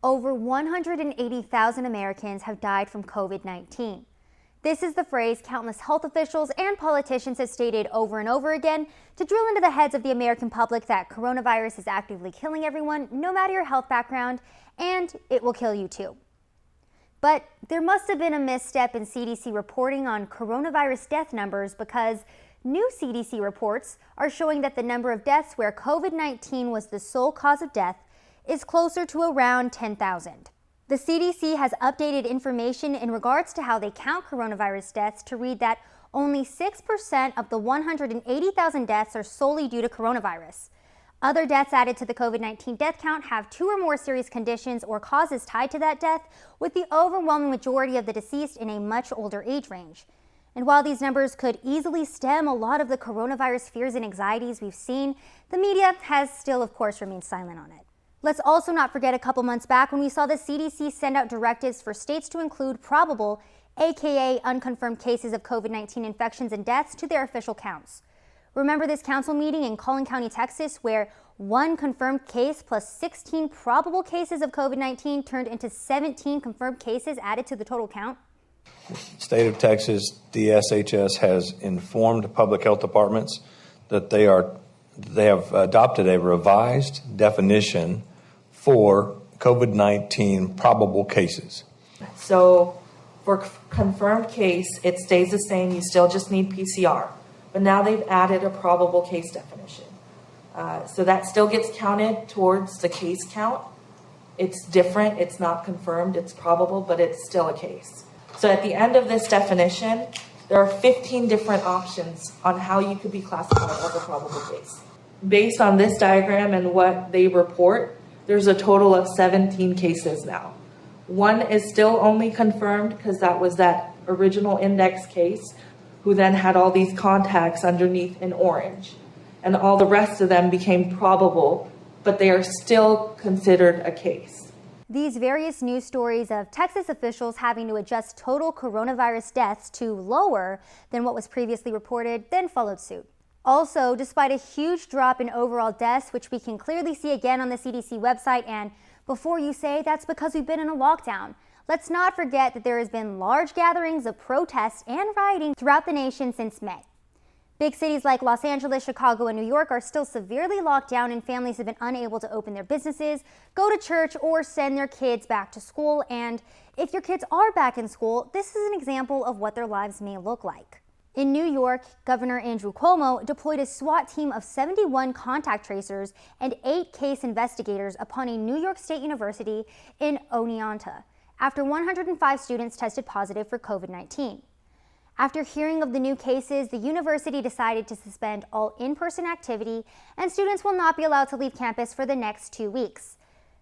Over 180,000 Americans have died from COVID-19. This is the phrase countless health officials and politicians have stated over and over again to drill into the heads of the American public that coronavirus is actively killing everyone, no matter your health background, and it will kill you too. But there must have been a misstep in CDC reporting on coronavirus death numbers, because new CDC reports are showing that the number of deaths where COVID-19 was the sole cause of death is closer to around 10,000. The CDC has updated information in regards to how they count coronavirus deaths to read that only 6% of the 180,000 deaths are solely due to coronavirus. Other deaths added to the COVID-19 death count have 2 or more serious conditions or causes tied to that death, with the overwhelming majority of the deceased in a much older age range. And while these numbers could easily stem a lot of the coronavirus fears and anxieties we've seen, the media has still, of course, remained silent on it. Let's also not forget a couple months back when we saw the CDC send out directives for states to include probable, aka unconfirmed cases of COVID-19 infections and deaths to their official counts. Remember this council meeting in Collin County, Texas, where 1 confirmed case plus 16 probable cases of COVID-19 turned into 17 confirmed cases added to the total count? State of Texas, DSHS has informed public health departments that they have adopted a revised definition for COVID-19 probable cases. So for confirmed case, it stays the same. You still just need PCR. But now they've added a probable case definition. So that still gets counted towards the case count. It's different. It's not confirmed. It's probable, but it's still a case. So at the end of this definition, there are 15 different options on how you could be classified as a probable case. Based on this diagram and what they report, there's a total of 17 cases now. 1 is still only confirmed because that was that original index case who then had all these contacts underneath in orange. And all the rest of them became probable, but they are still considered a case. These various news stories of Texas officials having to adjust total coronavirus deaths to lower than what was previously reported then followed suit. Also, despite a huge drop in overall deaths, which we can clearly see again on the CDC website, and before you say that's because we've been in a lockdown, let's not forget that there has been large gatherings of protests and rioting throughout the nation since May. Big cities like Los Angeles, Chicago, and New York are still severely locked down, and families have been unable to open their businesses, go to church, or send their kids back to school. And if your kids are back in school, this is an example of what their lives may look like. In New York, Governor Andrew Cuomo deployed a SWAT team of 71 contact tracers and 8 case investigators upon a New York State University in Oneonta after 105 students tested positive for COVID-19. After hearing of the new cases, the university decided to suspend all in-person activity, and students will not be allowed to leave campus for the next 2 weeks.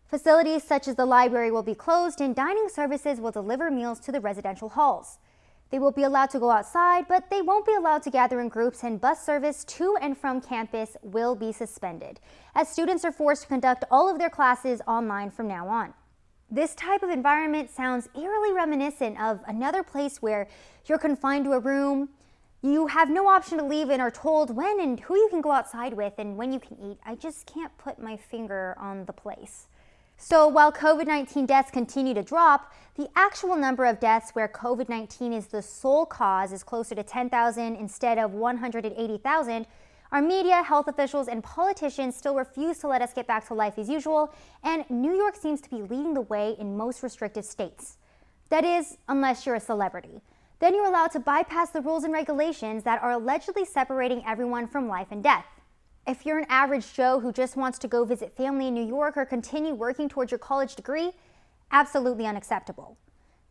Facilities such as the library will be closed, and dining services will deliver meals to the residential halls. They will be allowed to go outside, but they won't be allowed to gather in groups, and bus service to and from campus will be suspended, as students are forced to conduct all of their classes online from now on. This type of environment sounds eerily reminiscent of another place where you're confined to a room, you have no option to leave and are told when and who you can go outside with and when you can eat. I just can't put my finger on the place. So while COVID-19 deaths continue to drop, the actual number of deaths where COVID-19 is the sole cause is closer to 10,000 instead of 180,000. Our media, health officials, and politicians still refuse to let us get back to life as usual, and New York seems to be leading the way in most restrictive states. That is, unless you're a celebrity. Then you're allowed to bypass the rules and regulations that are allegedly separating everyone from life and death. If you're an average Joe who just wants to go visit family in New York or continue working towards your college degree, absolutely unacceptable.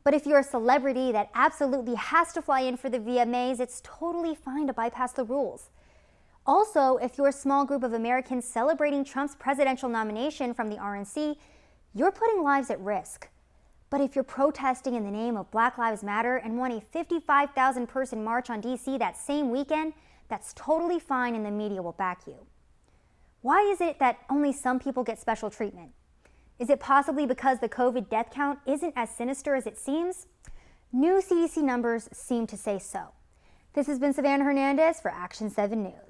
But if you're a celebrity that absolutely has to fly in for the VMAs, it's totally fine to bypass the rules. Also, if you're a small group of Americans celebrating Trump's presidential nomination from the RNC, you're putting lives at risk. But if you're protesting in the name of Black Lives Matter and want a 55,000 person march on DC that same weekend, that's totally fine and the media will back you. Why is it that only some people get special treatment? Is it possibly because the COVID death count isn't as sinister as it seems? New CDC numbers seem to say so. This has been Savannah Hernandez for Action 7 News.